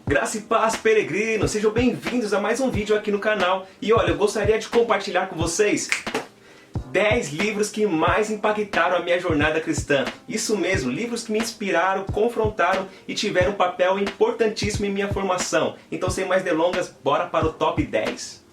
Graça e paz, peregrinos! Sejam bem-vindos a mais um vídeo aqui no canal. E olha, eu gostaria de compartilhar com vocês 10 livros que mais impactaram a minha jornada cristã. Isso mesmo, livros que me inspiraram, confrontaram e tiveram um papel importantíssimo em minha formação. Então, sem mais delongas, bora para o top 10.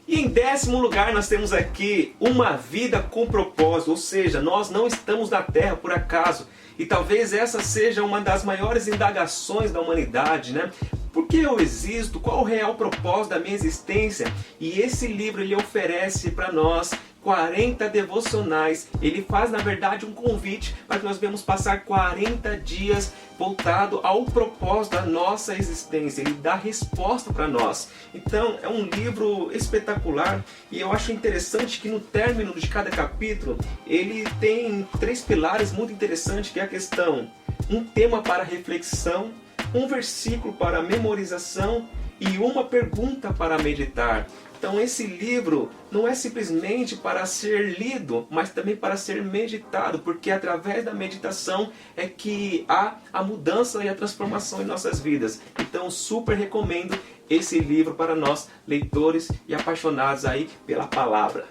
E em 10º lugar nós temos aqui Uma Vida com Propósito, ou seja, nós não estamos na Terra por acaso. E talvez essa seja uma das maiores indagações da humanidade, né? Por que eu existo? Qual o real propósito da minha existência? E esse livro ele oferece para nós 40 devocionais. Ele faz, na verdade, um convite para que nós venhamos passar 40 dias voltado ao propósito da nossa existência. Ele dá resposta para nós. Então, é um livro espetacular e eu acho interessante que no término de cada capítulo, ele tem 3 pilares muito interessantes, que é a questão, um tema para reflexão, um versículo para memorização e uma pergunta para meditar. Então esse livro não é simplesmente para ser lido, mas também para ser meditado, porque através da meditação é que há a mudança e a transformação em nossas vidas. Então super recomendo esse livro para nós, leitores e apaixonados aí pela palavra.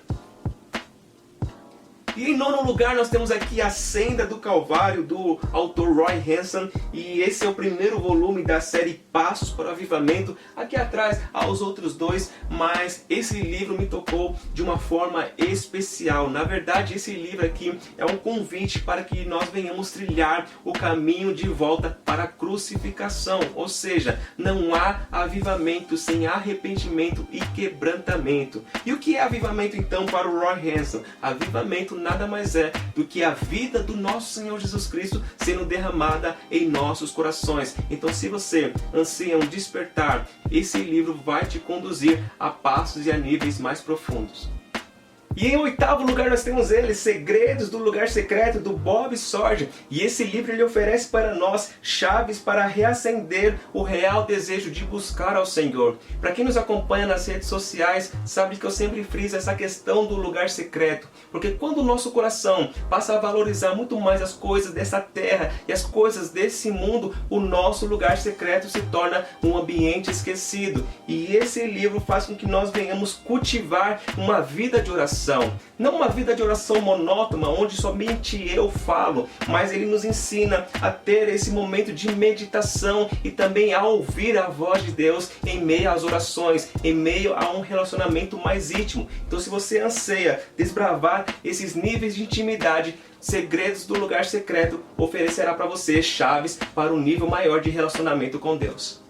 E em 9º lugar nós temos aqui A Senda do Calvário, do autor Roy Henson. E esse é o primeiro volume da série Passos para o Avivamento. Aqui atrás há os outros 2, mas esse livro me tocou de uma forma especial. Na verdade, esse livro aqui é um convite para que nós venhamos trilhar o caminho de volta para a crucificação. Ou seja, não há avivamento sem arrependimento e quebrantamento. E o que é avivamento então para o Roy Henson? Avivamento nada mais é do que a vida do nosso Senhor Jesus Cristo sendo derramada em nossos corações. Então, se você anseia um despertar, esse livro vai te conduzir a passos e a níveis mais profundos. E em 8º lugar nós temos ele, Segredos do Lugar Secreto, do Bob Sorge. E esse livro ele oferece para nós chaves para reacender o real desejo de buscar ao Senhor. Para quem nos acompanha nas redes sociais, sabe que eu sempre friso essa questão do lugar secreto. Porque quando o nosso coração passa a valorizar muito mais as coisas dessa terra e as coisas desse mundo, o nosso lugar secreto se torna um ambiente esquecido. E esse livro faz com que nós venhamos cultivar uma vida de oração. Não uma vida de oração monótona, onde somente eu falo, mas ele nos ensina a ter esse momento de meditação e também a ouvir a voz de Deus em meio às orações, em meio a um relacionamento mais íntimo. Então, se você anseia desbravar esses níveis de intimidade, Segredos do Lugar Secreto oferecerá para você chaves para um nível maior de relacionamento com Deus.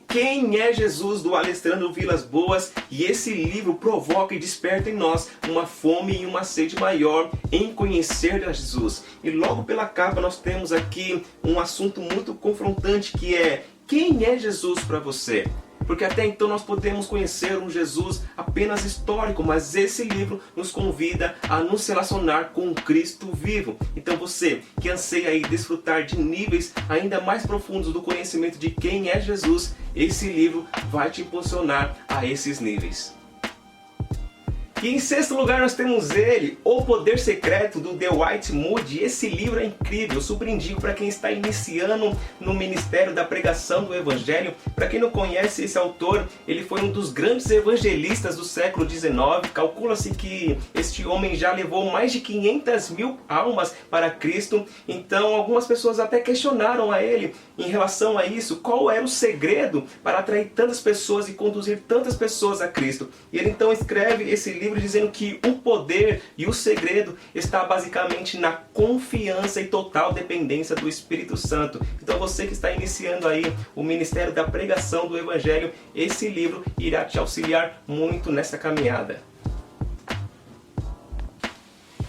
Quem é Jesus, do Alessandro Vilas Boas, e esse livro provoca e desperta em nós uma fome e uma sede maior em conhecer a Jesus. E logo pela capa nós temos aqui um assunto muito confrontante, que é: quem é Jesus para você? Porque até então nós podemos conhecer um Jesus apenas histórico, mas esse livro nos convida a nos relacionar com o Cristo vivo. Então você que anseia aí desfrutar de níveis ainda mais profundos do conhecimento de quem é Jesus, esse livro vai te impulsionar a esses níveis. E em 6º lugar nós temos ele, O Poder Secreto, do Dwight Moody. Esse livro é incrível, eu super indico para quem está iniciando no ministério da pregação do Evangelho. Para quem não conhece esse autor, ele foi um dos grandes evangelistas do século XIX. Calcula-se que este homem já levou mais de 500 mil almas para Cristo. Então algumas pessoas até questionaram a ele em relação a isso, qual era o segredo para atrair tantas pessoas e conduzir tantas pessoas a Cristo. E ele então escreve esse livro dizendo que o poder e o segredo está basicamente na confiança e total dependência do Espírito Santo. Então você que está iniciando aí o ministério da pregação do Evangelho, esse livro irá te auxiliar muito nessa caminhada.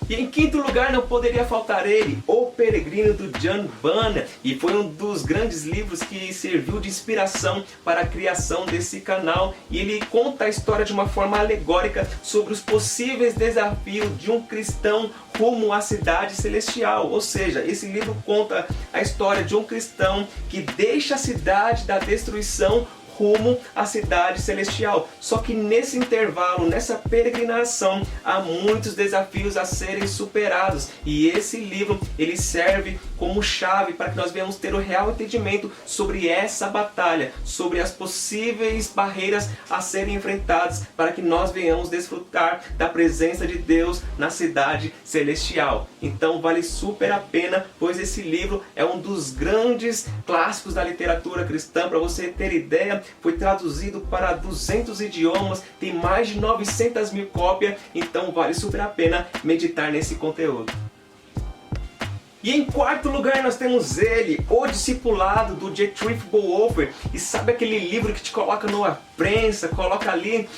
E em 5º lugar não poderia faltar ele, O Peregrino, do John Bunyan. E foi um dos grandes livros que serviu de inspiração para a criação desse canal. E ele conta a história de uma forma alegórica sobre os possíveis desafios de um cristão rumo à cidade celestial. Ou seja, esse livro conta a história de um cristão que deixa a cidade da destruição rumo à cidade celestial. Só que nesse intervalo, nessa peregrinação, há muitos desafios a serem superados. E esse livro, ele serve como chave para que nós venhamos ter o real entendimento sobre essa batalha, sobre as possíveis barreiras a serem enfrentadas, para que nós venhamos desfrutar da presença de Deus na cidade celestial. Então vale super a pena, pois esse livro é um dos grandes clássicos da literatura cristã. Para você ter ideia, foi traduzido para 200 idiomas, tem mais de 900 mil cópias, então vale super a pena meditar nesse conteúdo. E em quarto lugar nós temos ele, O Discipulado, do Dietrich Bonhoeffer. E sabe aquele livro que te coloca numa prensa, coloca ali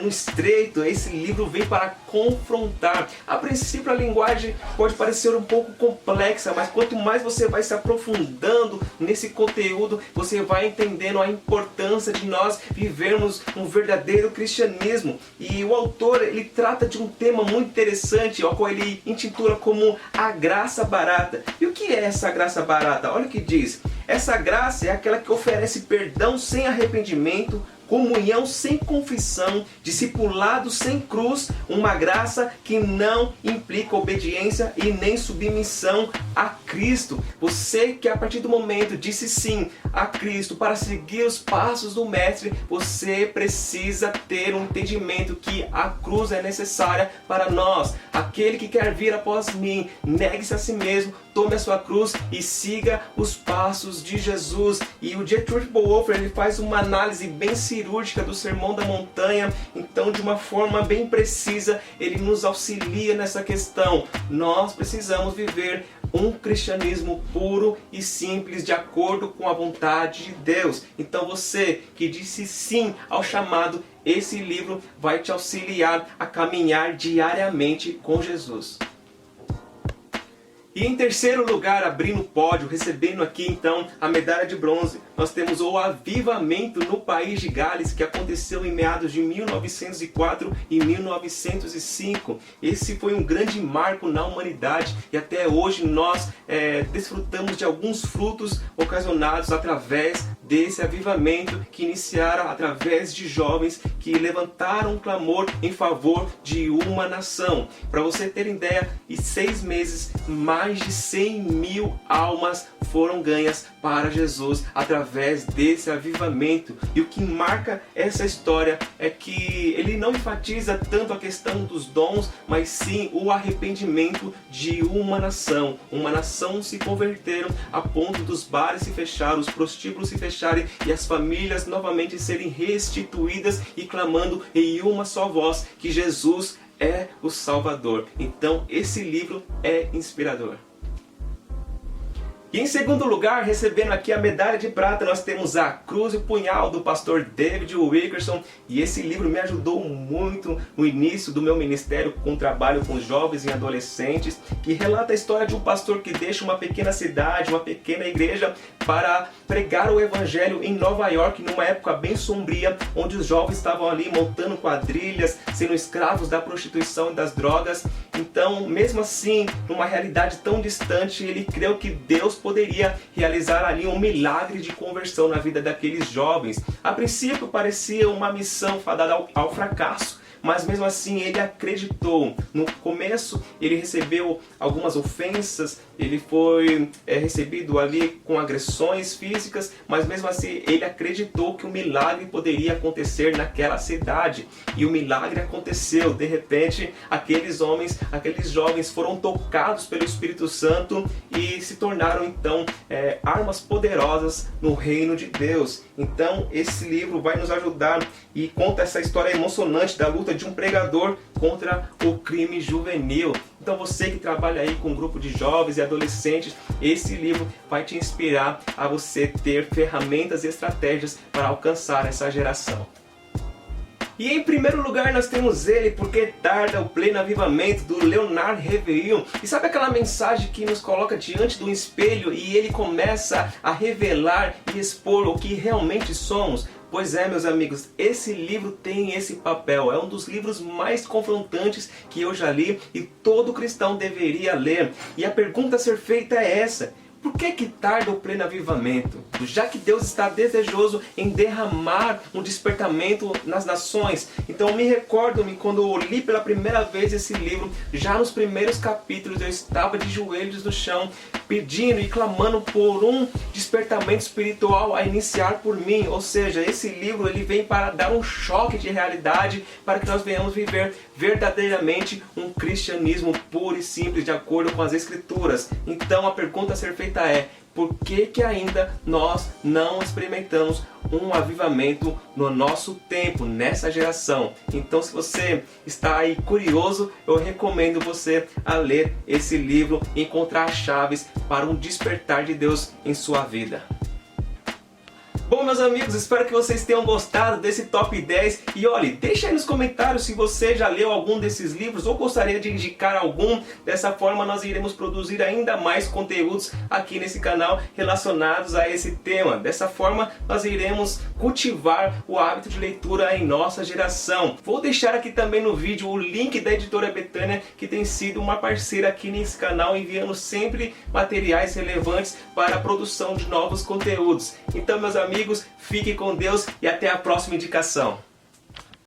no estreito? Esse livro vem para confrontar. A princípio a linguagem pode parecer um pouco complexa, mas quanto mais você vai se aprofundando nesse conteúdo, você vai entendendo a importância de nós vivermos um verdadeiro cristianismo. E o autor, ele trata de um tema muito interessante, ao qual ele intitula como a graça barata. E o que é essa graça barata? Olha o que diz. Essa graça é aquela que oferece perdão sem arrependimento, comunhão sem confissão, discipulado sem cruz, uma graça que não implica obediência e nem submissão a Cristo. Você que a partir do momento disse sim a Cristo para seguir os passos do Mestre, você precisa ter um entendimento que a cruz é necessária para nós. Aquele que quer vir após mim, negue-se a si mesmo, tome a sua cruz e siga os passos de Jesus. E o Dietrich Bonhoeffer, ele faz uma análise bem cirúrgica do Sermão da Montanha, então de uma forma bem precisa ele nos auxilia nessa questão. Nós precisamos viver um cristianismo puro e simples, de acordo com a vontade de Deus. Então você que disse sim ao chamado, esse livro vai te auxiliar a caminhar diariamente com Jesus. E em terceiro lugar, abrindo o pódio, recebendo aqui então a medalha de bronze, nós temos o Avivamento no País de Gales, que aconteceu em meados de 1904 e 1905. Esse foi um grande marco na humanidade e até hoje nós desfrutamos de alguns frutos ocasionados através desse avivamento, que iniciaram através de jovens que levantaram um clamor em favor de uma nação. Para você ter ideia, em 6 meses, mais de 100 mil almas foram ganhas para Jesus através desse avivamento. E o que marca essa história é que ele não enfatiza tanto a questão dos dons, mas sim o arrependimento de uma nação. Uma nação se converteram a ponto dos bares se fecharem, os prostíbulos se fecharem e as famílias novamente serem restituídas e clamando em uma só voz que Jesus é o Salvador. Então esse livro é inspirador. E em segundo lugar, recebendo aqui a medalha de prata, nós temos A Cruz e o Punhal, do pastor David Wilkerson. E esse livro me ajudou muito no início do meu ministério com o trabalho com jovens e adolescentes, que relata a história de um pastor que deixa uma pequena cidade, uma pequena igreja, para pregar o evangelho em Nova York, numa época bem sombria, onde os jovens estavam ali montando quadrilhas, sendo escravos da prostituição e das drogas. Então, mesmo assim, numa realidade tão distante, ele creu que Deus poderia realizar ali um milagre de conversão na vida daqueles jovens. A princípio parecia uma missão fadada ao fracasso, mas mesmo assim ele acreditou. No começo ele recebeu algumas ofensas, ele foi recebido ali com agressões físicas, mas mesmo assim ele acreditou que o milagre poderia acontecer naquela cidade. E o milagre aconteceu. De repente aqueles jovens foram tocados pelo Espírito Santo e se tornaram então armas poderosas no reino de Deus. Então esse livro vai nos ajudar e conta essa história emocionante da luta de um pregador contra o crime juvenil. Então você que trabalha aí com um grupo de jovens e adolescentes, esse livro vai te inspirar a você ter ferramentas e estratégias para alcançar essa geração. E em primeiro lugar nós temos ele, Porque Tarda o Pleno Avivamento, do Leonard Reveillon. E sabe aquela mensagem que nos coloca diante do espelho e ele começa a revelar e expor o que realmente somos? Pois é, meus amigos, esse livro tem esse papel. É um dos livros mais confrontantes que eu já li e todo cristão deveria ler. E a pergunta a ser feita é essa: Por que tarda o pleno avivamento? Já que Deus está desejoso em derramar um despertamento nas nações. Então me recordo-me quando eu li pela primeira vez esse livro, já nos primeiros capítulos eu estava de joelhos no chão, pedindo e clamando por um despertamento espiritual a iniciar por mim. Ou seja, esse livro ele vem para dar um choque de realidade, para que nós venhamos viver verdadeiramente um cristianismo puro e simples, de acordo com as Escrituras. Então a pergunta a ser feita é: por que ainda nós não experimentamos um avivamento no nosso tempo, nessa geração? Então, se você está aí curioso, eu recomendo você a ler esse livro e encontrar as chaves para um despertar de Deus em sua vida. Bom, meus amigos, espero que vocês tenham gostado desse top 10 e olhe, deixa aí nos comentários se você já leu algum desses livros ou gostaria de indicar algum. Dessa forma nós iremos produzir ainda mais conteúdos aqui nesse canal relacionados a esse tema. Dessa forma nós iremos cultivar o hábito de leitura em nossa geração. Vou deixar aqui também no vídeo o link da editora Betânia, que tem sido uma parceira aqui nesse canal, enviando sempre materiais relevantes para a produção de novos conteúdos. Então, meus amigos, fiquem com Deus e até a próxima indicação.